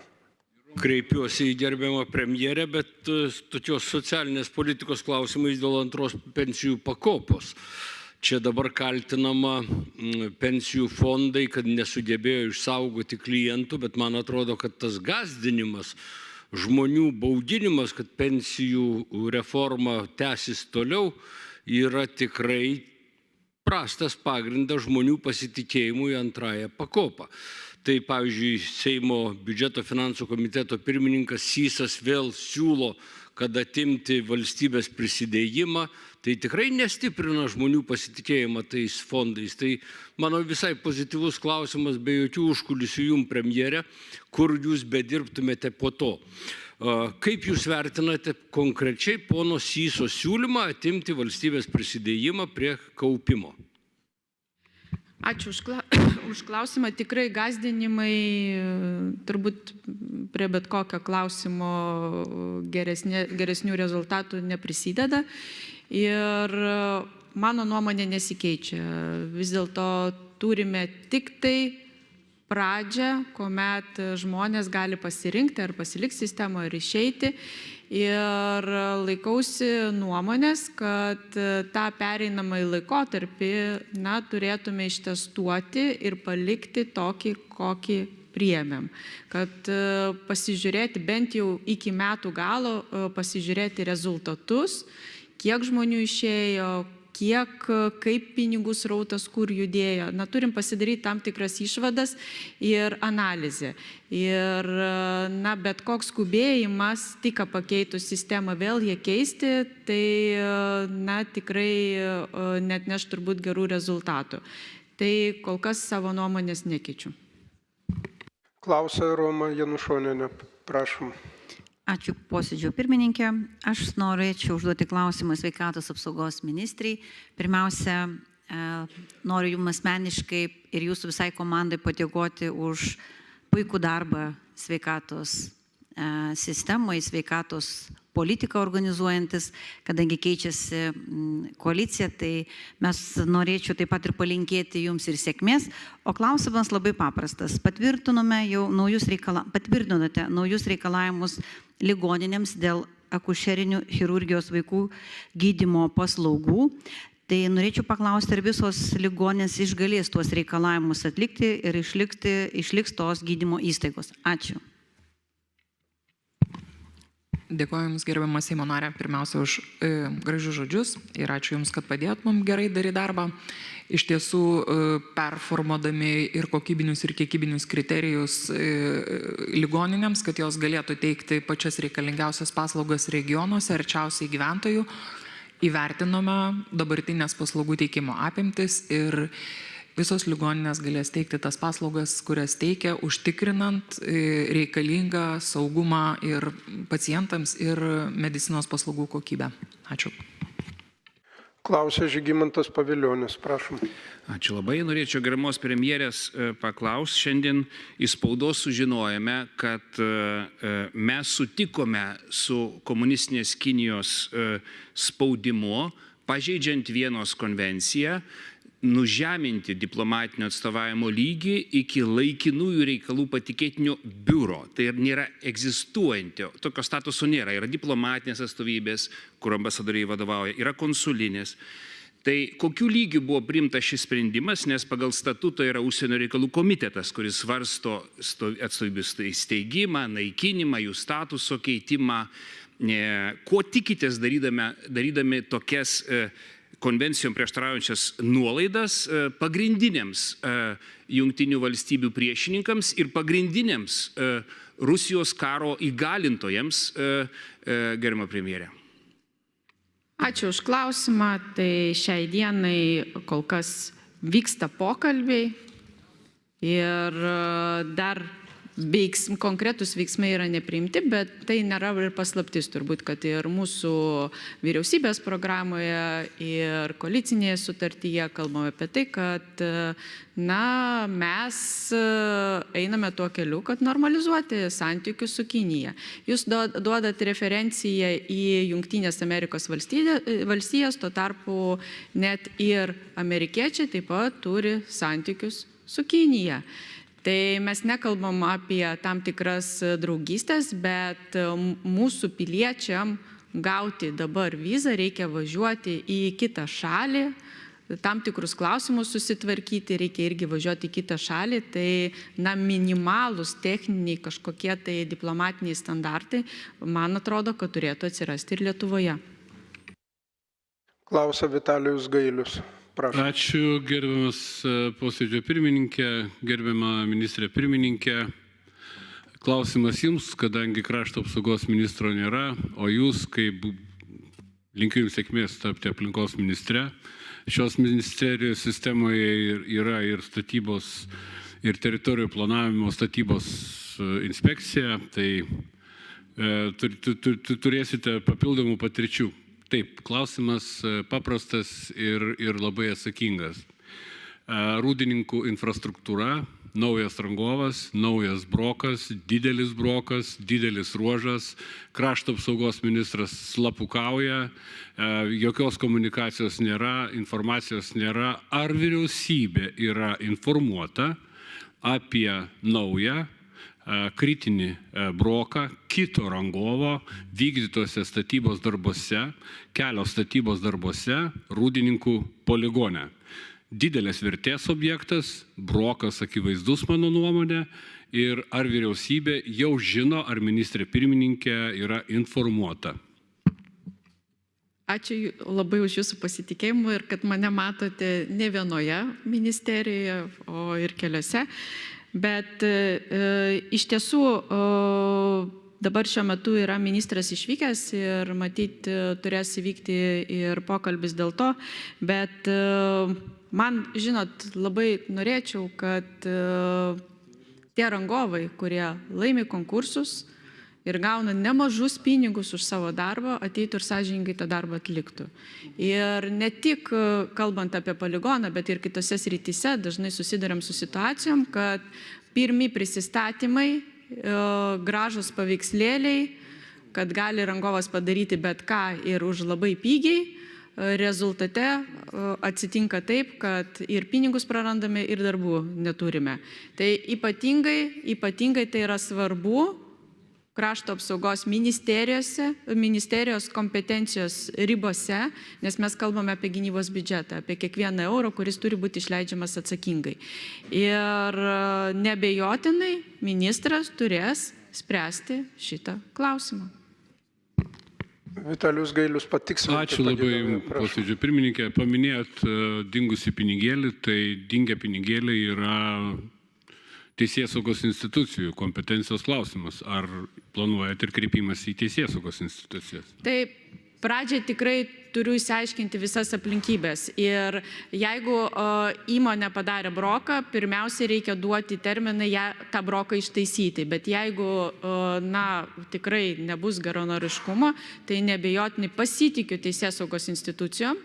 Kreipiuosi į gerbiamą premjerę, bet tokios socialinės politikos klausimais dėl antros pensijų pakopos. Čia dabar kaltinama pensijų fondai, kad nesugebėjo išsaugoti klientų, bet man atrodo, kad tas gąsdinimas, žmonių bauginimas, kad pensijų reforma tęsis toliau, yra tikrai prastas pagrindas žmonių pasitikėjimui antrąją pakopą. Tai pavyzdžiui, Seimo biudžeto finansų komiteto pirmininkas Sysas vėl siūlo, kad atimti valstybės prisidėjimą, tai tikrai nestiprina žmonių pasitikėjimą tais fondais. Tai mano visai pozityvus klausimas, be jokių užkulisių jums, premjerė, kur jūs bedirbtumėte po to. Kaip jūs vertinate konkrečiai pono Syso siūlymą atimti valstybės prisidėjimą prie kaupimo? Ačiū už klausimą. Tikrai gąsdinimai turbūt prie bet kokio klausimo geresnių rezultatų neprisideda. Ir mano nuomonė nesikeičia. Vis dėlto turime tik tai pradžią, kuomet žmonės gali pasirinkti ar pasilikti sistemoje ir išeiti. Ir laikausi nuomonės, kad tą pereinamąjį laikotarpį turėtume ištestuoti ir palikti tokį, kokį priėmėm. Kad pasižiūrėti bent jau iki metų galo, pasižiūrėti rezultatus, kiek žmonių išėjo, kaip pinigų srautas, kur judėjo. Turim pasidaryti tam tikras išvadas ir analizę. Ir bet koks skubėjimas, tik pakeitus sistemą vėl ją keisti, tai tikrai net neš turbūt gerų rezultatų. Tai kol kas savo nuomonės nekeičiu. Klausia Roma Janušonienė. Prašom. Ačiū posėdžio pirmininkė. Aš norėčiau užduoti klausimą sveikatos apsaugos ministrai. Pirmiausia, noriu jums asmeniškai ir jūsų visai komandai padėkoti už puikų darbą sveikatos sistemoje, sveikatos politiką organizuojantis, kadangi keičiasi koalicija, tai mes norėčiau taip pat ir palinkėti jums ir sėkmės. O klausimas labai paprastas. Patvirtinote naujus reikalavimus ligoninėms dėl akušerinių chirurgijos vaikų gydymo paslaugų. Tai norėčiau paklausti, ar visos ligoninės išgalės tuos reikalavimus atlikti ir išliks tos gydymo įstaigos. Ačiū. Dėkuoju Jums, gerbiamas Seimo narė, pirmiausia už gražius žodžius ir ačiū Jums, kad padėjot mums gerai daryti darbą. Iš tiesų, performuodami ir kokybinius, ir kiekybinius kriterijus ligoninėms, kad jos galėtų teikti pačias reikalingiausias paslaugas regionuose, arčiausiai gyventojų, įvertinome dabartinės paslaugų teikimo apimtis ir visos ligoninės galės teikti tas paslaugas, kurias teikia, užtikrinant reikalingą saugumą ir pacientams, ir medicinos paslaugų kokybę. Ačiū. Klausia Žygimantas Paviljonis, prašom. Ačiū labai. Norėčiau gerbiamos premjerės paklausti. Šiandien iš spaudos sužinojame, kad mes sutikome su komunistinės Kinijos spaudimu, pažeidžiant Vienos konvenciją, nužeminti diplomatinio atstovavimo lygį iki laikinųjų reikalų patikėtinio biuro. Tai nėra egzistuojanti, tokio statuso nėra. Yra diplomatinės atstovybės, kur ambasadoriai vadovauja, yra konsulinės. Tai kokiu lygiu buvo priimtas šis sprendimas, nes pagal statutą yra užsienio reikalų komitetas, kuris svarsto atstovybių steigimą, naikinimą, jų statuso keitimą. Ko tikitės darydami tokias konvencijom prieštaraujančias nuolaidas pagrindiniams jungtinių valstybių priešininkams ir pagrindiniams Rusijos karo įgalintojams, gerbiama premjerė? Ačiū už klausimą. Tai šiai dienai kol kas vyksta pokalbiai ir dar konkretus veiksmai yra nepriimti, bet tai nėra ir paslaptis turbūt, kad ir mūsų vyriausybės programoje ir koalicinėje sutartyje kalbame apie tai, kad mes einame tuo keliu, kad normalizuoti santykius su Kinija. Jūs duodat referenciją į Jungtinės Amerikos valstijas, tuo tarpu net ir amerikiečiai taip pat turi santykius su Kinija. Tai mes nekalbam apie tam tikras draugystės, bet mūsų piliečiam gauti dabar vizą reikia važiuoti į kitą šalį, tam tikrus klausimus susitvarkyti, reikia irgi važiuoti į kitą šalį, tai minimalūs techniniai kažkokie tai diplomatiniai standartai, man atrodo, kad turėtų atsirasti ir Lietuvoje. Klausia Vitalijus Gailius. Prašau. Ačiū, gerbiamas posėdžio pirmininkė, gerbiama ministrė pirmininkė. Klausimas jums, kadangi krašto apsaugos ministro nėra, o jūs, kaip linkiu jums sėkmės tapti aplinkos ministre, šios ministerijos sistemoje yra ir statybos, ir teritorijų planavimo statybos inspekcija, tai turėsite papildomų patirčių. Taip, klausimas paprastas ir labai atsakingas. Rūdininkų infrastruktūra, naujas rangovas, naujas brokas, didelis ruožas, krašto apsaugos ministras slapukauja, jokios komunikacijos nėra, informacijos nėra. Ar vyriausybė yra informuota apie naują kritinį broką kito rangovo vykdytose statybos darbuose, kelio statybos darbuose Rūdininkų poligone? Didelės vertės objektas, brokas akivaizdus mano nuomonė, ir ar vyriausybė jau žino, ar ministrė pirmininkė yra informuota? Ačiū labai už jūsų pasitikėjimą ir kad mane matote ne vienoje ministerijoje, o ir keliose. Bet iš tiesų dabar šiuo metu yra ministras išvykęs ir matyt turės įvykti ir pokalbis dėl to, bet man, žinot, labai norėčiau, kad tie rangovai, kurie laimi konkursus ir gauna nemažus pinigus už savo darbą, ateitų ir sąžiningai tą darbą atliktų. Ir ne tik kalbant apie poligoną, bet ir kitose srityse dažnai susiduriam su situacijom, kad pirmi prisistatymai, gražus paveikslėliai, kad gali rangovas padaryti bet ką ir už labai pigiai, rezultate atsitinka taip, kad ir pinigus prarandame, ir darbų neturime. Tai ypatingai tai yra svarbu krašto apsaugos ministerijos kompetencijos ribose, nes mes kalbame apie gynybos biudžetą, apie kiekvieną eurą, kuris turi būti išleidžiamas atsakingai. Ir nebejotinai ministras turės spręsti šitą klausimą. Vitalijus Gailius patikslinti. Ačiū labai, posėdžio pirmininkė. Paminėjot dingusį pinigėlį, tai dingę pinigėliai yra Teisėsaugos institucijų kompetencijos klausimas. Ar planuojate ir kreipimas į Teisėsaugos institucijas? Taip, pradžiai tikrai turiu išsiaiškinti visas aplinkybės. Ir jeigu įmonė padarė broką, pirmiausia reikia duoti terminą tą broką ištaisyti. Bet jeigu tikrai nebus geranoriškumo, tai neabejotinai pasitikiu Teisėsaugos institucijom.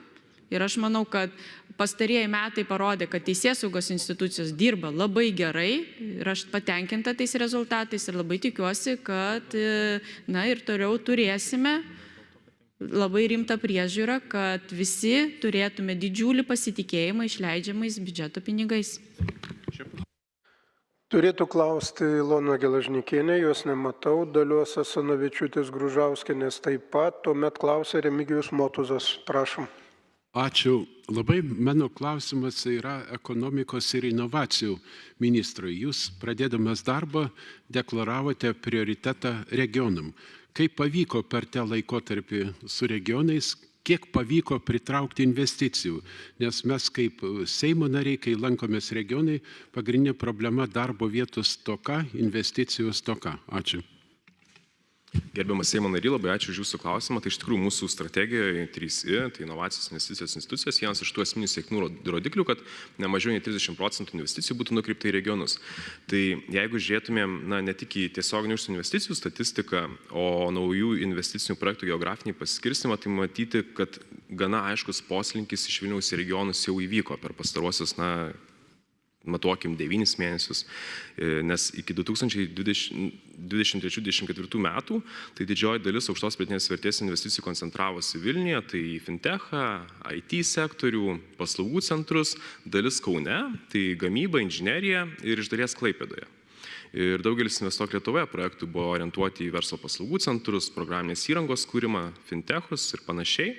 Ir aš manau, kad pastarieji metai parodė, kad Teisėsaugos institucijos dirba labai gerai ir aš patenkinta tais rezultatais ir labai tikiuosi, kad ir toliau turėsime labai rimtą priežiūrą, kad visi turėtume didžiulį pasitikėjimą išleidžiamais biudžeto pinigais. Turėtų klausti Ilona Gelažnikienė, jos nematau, Dalios Asanavičiūtės Gružauskienės taip pat, tuomet klausia Remigijus Motuzas. Prašom. Ačiū. Labai mano klausimas yra ekonomikos ir inovacijų ministrui. Jūs pradėdamas darbą deklaravote prioritetą regionam. Kaip pavyko per tą laikotarpį su regionais, kiek pavyko pritraukti investicijų? Nes mes kaip Seimo nariai, kai lankomės regionai, pagrindinė problema darbo vietos stoka, investicijų stoka. Ačiū. Gerbiamas Seimo nary, labai ačiū už jūsų klausimą. Tai iš tikrųjų mūsų strategijoje 3I, tai inovacijos, investicijos, institucijos, vienas iš tų esminių sėkmių rodiklių, kad ne mažiau nei 30% investicijų būtų nukreipta į regionus. Tai jeigu žiūrėtumėm ne tik į tiesioginių užsienio investicijų statistiką, o naujų investicinių projektų geografinį pasiskirstimą, tai matyti, kad gana aiškus poslinkis iš Vilniaus į regionus jau įvyko per pastaruosius, matuokim 9 mėnesius, nes iki 2023-2024 metų tai didžioji dalis aukštos pridėtinės vertės investicijų koncentravosi Vilniuje, tai į fintechą, IT sektorių, paslaugų centrus, dalis Kaune, tai gamyba, inžinerija ir iš dalies Klaipėdoje. Ir daugelis Investuok Lietuvoje projektų buvo orientuoti į verslo paslaugų centrus, programinės įrangos kūrimą, fintechus ir panašiai.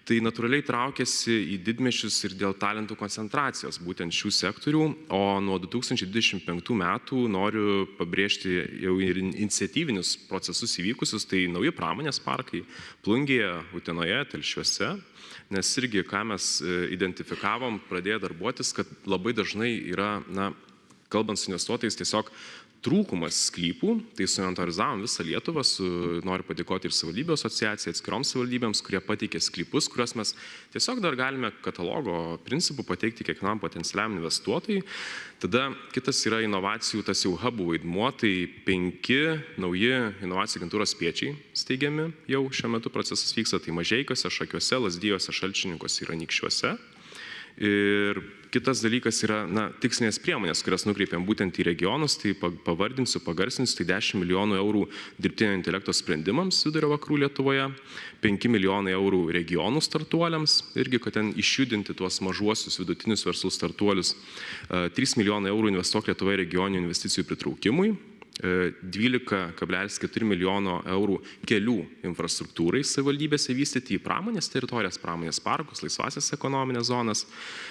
Tai natūraliai traukėsi į didmiesčius ir dėl talentų koncentracijos būtent šių sektorių, o nuo 2025 metų noriu pabrėžti jau ir iniciatyvinius procesus įvykusius, tai nauji pramonės parkai Plungėje, Utenoje, Telšiuose, nes irgi, ką mes identifikavom, pradėję darbuotis, kad labai dažnai yra, kalbant su investuotojais, tiesiog trūkumas sklypų, tai suinventorizavom visą Lietuvą, noriu padėkoti ir savivaldybių asociacijai, atskiroms savivaldybėms, kurie pateikė sklypus, kuriuos mes tiesiog dar galime katalogo principų pateikti kiekvienam potencialiam investuotojui. Tada kitas yra inovacijų, tas jau hubų vaidmuo, tai 5 nauji inovacijų agentūros spiečiai steigiami, jau šiuo metu procesas vyksta, tai Mažeikiuose, Šakiuose, Lazdijuose, Šalčininkuose ir Anykščiuose. Ir kitas dalykas yra tikslinės priemonės, kurias nukreipiam būtent į regionus, tai pavardinsiu, pagarsinsiu, tai 10 milijonų eurų dirbtinio intelekto sprendimams Vidurio Vakarų Lietuvoje, 5 milijonai eurų regionų startuoliams, irgi, kad ten išjudinti tuos mažuosius vidutinius verslų startuolius, 3 milijonai eurų Investuok Lietuvoje regioninių investicijų pritraukimui, 12,4 milijono eurų kelių infrastruktūrai savivaldybėse vystyti į pramonės teritorijas, pramonės parkus, laisvasias ekonominės zonas,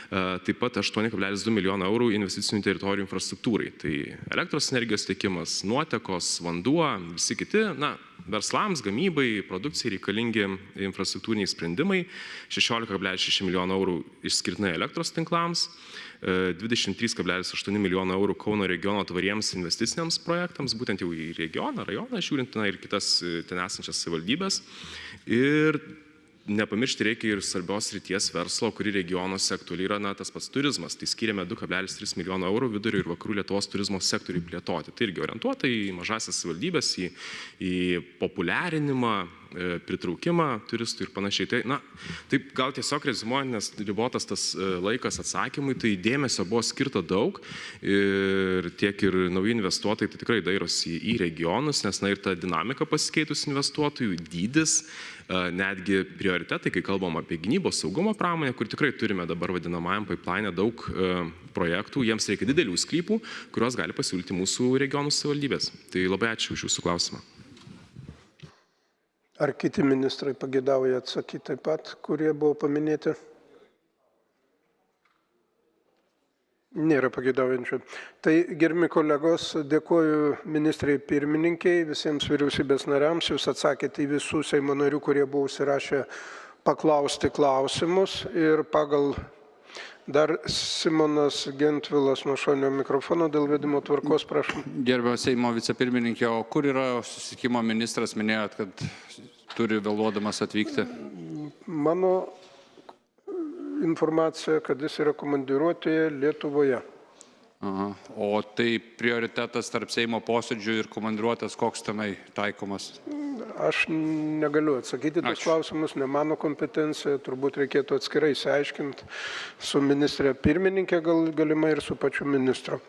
taip pat 8,2 milijono eurų investicinių teritorijų infrastruktūrai. Tai elektros energijos tiekimas, nuotekos, vanduo, visi kiti, verslams, gamybai, produkcijai reikalingi infrastruktūriniai sprendimai, 16,6 milijono eurų išskirtinai elektros tinklams, 23,8 milijono eurų Kauno regiono tvariems investiciniams projektams, būtent jau į regioną, rajoną, žiūrint ir kitas ten esančias savivaldybės. Ir nepamiršti reikia ir svarbios srities verslo, kuri regionuose aktualiai yra tas pats turizmas. Tai skiriame 2,3 milijono eurų Vidurio ir Vakarų Lietuvos turizmo sektoriui plėtoti. Tai irgi orientuota į mažasias savivaldybės, į populiarinimą, pritraukimą turistų ir panašiai. Tai, taip gal tiesiog rezimuojant, nes ribotas tas laikas atsakymui, tai dėmesio buvo skirta daug ir tiek ir nauji investuotojai tai tikrai dairosi į regionus, nes ir ta dinamika pasikeitus investuotojų, dydis, netgi prioritetai, kai kalbam apie gynybos saugumo pramonę, kur tikrai turime dabar vadinamajam pipeline daug projektų, jiems reikia didelių sklypų, kuriuos gali pasiūlyti mūsų regionų savivaldybės. Tai labai ačiū už jūsų klausimą. Ar kiti ministrai pagėdauja atsakyti taip pat, kurie buvo paminėti? Nėra pagėdaujančių. Tai, gerbiami kolegos, dėkoju ministrai pirmininkiai, visiems vyriausybės nariams. Jūs atsakėte į visų Seimo narių, kurie buvo užsirašę paklausti klausimus. Ir pagal dar Simonas Gentvilas nuo šonio mikrofono dėl vedimo tvarkos, prašom. Gerbiamas Seimo vicepirmininkė, o kur yra susisiekimo ministras, minėjot, kad turi vėluodamas atvykti? Mano informacija, kad jis yra komandiruotėje Lietuvoje. Aha. O tai prioritetas tarp Seimo posėdžių ir komandiruotės koks tenai taikomas? Aš negaliu atsakyti tos klausimus, ne mano kompetencija, turbūt reikėtų atskirai išsiaiškinti su ministrė pirmininkė, galimai ir su pačiu ministru.